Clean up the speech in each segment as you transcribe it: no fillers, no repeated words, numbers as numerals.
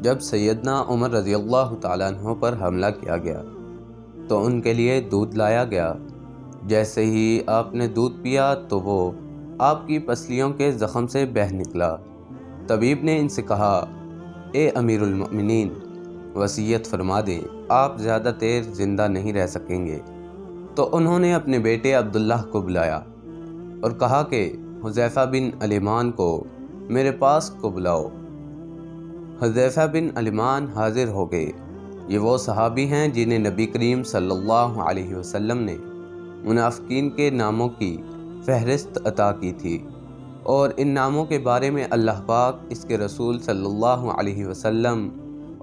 جب سیدنا عمر رضی اللہ تعالیٰ عنہ پر حملہ کیا گیا تو ان کے لیے دودھ لایا گیا۔ جیسے ہی آپ نے دودھ پیا تو وہ آپ کی پسلیوں کے زخم سے بہہ نکلا۔ طبیب نے ان سے کہا، اے امیر المؤمنین، وصیت فرما دیں، آپ زیادہ دیر زندہ نہیں رہ سکیں گے۔ تو انہوں نے اپنے بیٹے عبداللہ کو بلایا اور کہا کہ حذیفہ بن الیمان کو میرے پاس کو بلاؤ۔ حذیفہ بن الیمان حاضر ہو گئے۔ یہ وہ صحابی ہیں جنہیں نبی کریم صلی اللہ علیہ وسلم نے منافقین کے ناموں کی فہرست عطا کی تھی، اور ان ناموں کے بارے میں اللہ پاک، اس کے رسول صلی اللہ علیہ وسلم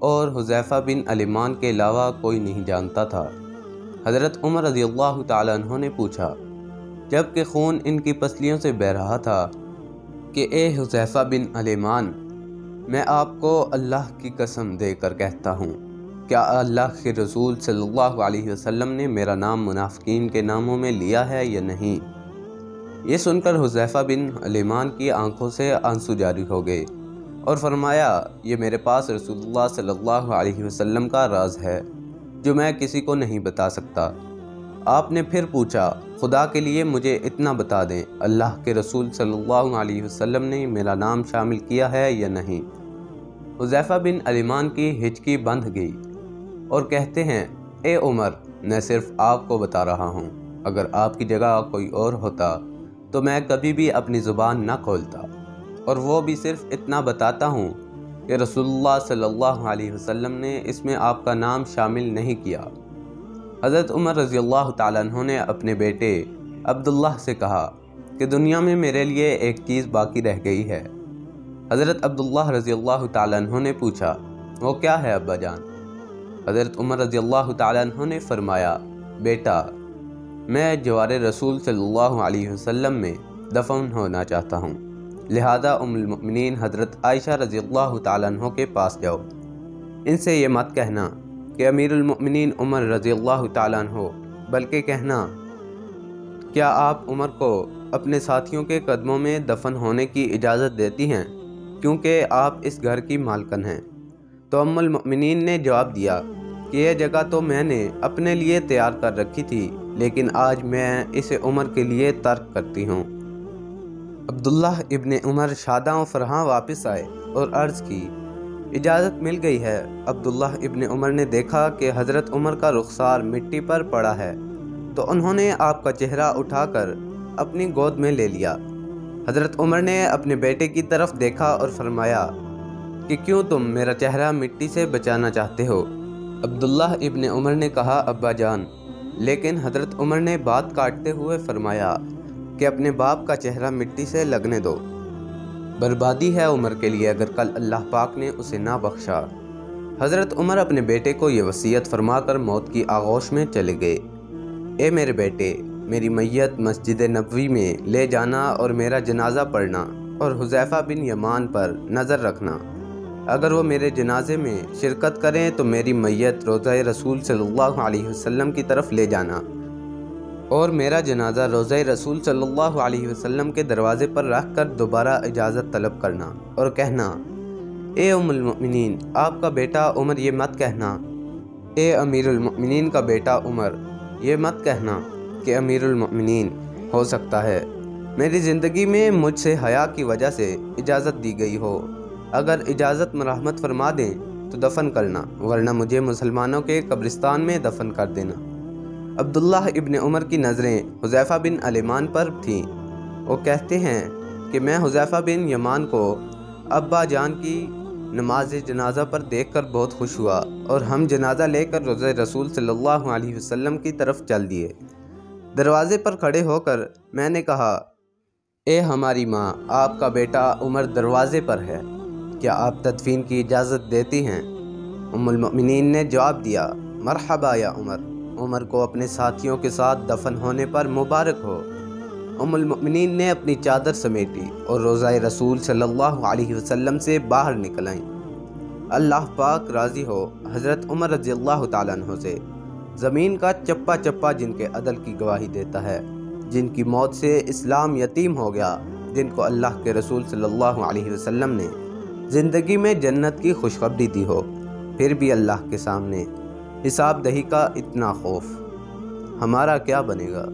اور حذیفہ بن الیمان کے علاوہ کوئی نہیں جانتا تھا۔ حضرت عمر رضی اللہ تعالیٰ عنہ نے پوچھا، جب کہ خون ان کی پسلیوں سے بہہ رہا تھا، کہ اے حذیفہ بن الیمان، میں آپ کو اللہ کی قسم دے کر کہتا ہوں، کیا اللہ کے رسول صلی اللہ علیہ وسلم نے میرا نام منافقین کے ناموں میں لیا ہے یا نہیں؟ یہ سن کر حذیفہ بن الیمان کی آنکھوں سے آنسو جاری ہو گئے اور فرمایا، یہ میرے پاس رسول اللہ صلی اللہ علیہ وسلم کا راز ہے جو میں کسی کو نہیں بتا سکتا۔ آپ نے پھر پوچھا، خدا کے لیے مجھے اتنا بتا دیں، اللہ کے رسول صلی اللہ علیہ وسلم نے میرا نام شامل کیا ہے یا نہیں؟ حذیفہ بن الیمان کی ہچکی بندھ گئی اور کہتے ہیں، اے عمر، میں صرف آپ کو بتا رہا ہوں، اگر آپ کی جگہ کوئی اور ہوتا تو میں کبھی بھی اپنی زبان نہ کھولتا، اور وہ بھی صرف اتنا بتاتا ہوں کہ رسول اللہ صلی اللہ علیہ وسلم نے اس میں آپ کا نام شامل نہیں کیا۔ حضرت عمر رضی اللہ تعالیٰ عنہ نے اپنے بیٹے عبداللہ سے کہا کہ دنیا میں میرے لیے ایک چیز باقی رہ گئی ہے۔ حضرت عبداللہ رضی اللہ تعالیٰ عنہ نے پوچھا، وہ کیا ہے ابا جان؟ حضرت عمر رضی اللہ تعالیٰ عنہ نے فرمایا، بیٹا، میں جوار رسول صلی اللہ علیہ وسلم میں دفن ہونا چاہتا ہوں، لہذا ام المؤمنین حضرت عائشہ رضی اللہ تعالیٰ عنہ کے پاس جاؤ، ان سے یہ مت کہنا کہ امیر المؤمنین عمر رضی اللہ تعالیٰ عنہ، بلکہ کہنا، کیا آپ عمر کو اپنے ساتھیوں کے قدموں میں دفن ہونے کی اجازت دیتی ہیں، کیونکہ آپ اس گھر کی مالکن ہیں؟ تو ام المؤمنین نے جواب دیا کہ یہ جگہ تو میں نے اپنے لیے تیار کر رکھی تھی، لیکن آج میں اسے عمر کے لیے ترک کرتی ہوں۔ عبداللہ ابن عمر شاداں و فرحاں واپس آئے اور عرض کی، اجازت مل گئی ہے۔ عبداللہ ابن عمر نے دیکھا کہ حضرت عمر کا رخسار مٹی پر پڑا ہے، تو انہوں نے آپ کا چہرہ اٹھا کر اپنی گود میں لے لیا۔ حضرت عمر نے اپنے بیٹے کی طرف دیکھا اور فرمایا کہ کیوں تم میرا چہرہ مٹی سے بچانا چاہتے ہو؟ عبداللہ ابن عمر نے کہا، ابا جان، لیکن حضرت عمر نے بات کاٹتے ہوئے فرمایا کہ اپنے باپ کا چہرہ مٹی سے لگنے دو، بربادی ہے عمر کے لیے اگر کل اللہ پاک نے اسے نہ بخشا۔ حضرت عمر اپنے بیٹے کو یہ وصیت فرما کر موت کی آغوش میں چلے گئے، اے میرے بیٹے، میری میت مسجد نبوی میں لے جانا اور میرا جنازہ پڑھنا، اور حذیفہ بن یمان پر نظر رکھنا، اگر وہ میرے جنازے میں شرکت کریں تو میری میت روضہ رسول صلی اللہ علیہ وسلم کی طرف لے جانا، اور میرا جنازہ روضہ رسول صلی اللہ علیہ وسلم کے دروازے پر رکھ کر دوبارہ اجازت طلب کرنا اور کہنا، اے ام المؤمنین، آپ کا بیٹا عمر یہ مت کہنا، اے امیر المؤمنین کا بیٹا عمر یہ مت کہنا کہ امیر المؤمنین ہو سکتا ہے میری زندگی میں مجھ سے حیا کی وجہ سے اجازت دی گئی ہو، اگر اجازت مرحمت فرما دیں تو دفن کرنا، ورنہ مجھے مسلمانوں کے قبرستان میں دفن کر دینا۔ عبداللہ ابن عمر کی نظریں حذیفہ بن الیمان پر تھیں۔ وہ کہتے ہیں کہ میں حذیفہ بن یمان کو ابا جان کی نماز جنازہ پر دیکھ کر بہت خوش ہوا، اور ہم جنازہ لے کر روضہ رسول صلی اللہ علیہ وسلم کی طرف چل دیے۔ دروازے پر کھڑے ہو کر میں نے کہا، اے ہماری ماں، آپ کا بیٹا عمر دروازے پر ہے، کیا آپ تدفین کی اجازت دیتی ہیں؟ ام المؤمنین نے جواب دیا، مرحبا یا عمر، عمر کو اپنے ساتھیوں کے ساتھ دفن ہونے پر مبارک ہو۔ ام المؤمنین نے اپنی چادر سمیٹی اور روضہ رسول صلی اللہ علیہ وسلم سے باہر نکل آئیں۔ اللہ پاک راضی ہو حضرت عمر رضی اللہ تعالیٰ عنہ سے، زمین کا چپا چپا جن کے عدل کی گواہی دیتا ہے، جن کی موت سے اسلام یتیم ہو گیا، جن کو اللہ کے رسول صلی اللہ علیہ وسلم نے زندگی میں جنت کی خوشخبری دی ہو، پھر بھی اللہ کے سامنے حساب دہی کا اتنا خوف، ہمارا کیا بنے گا؟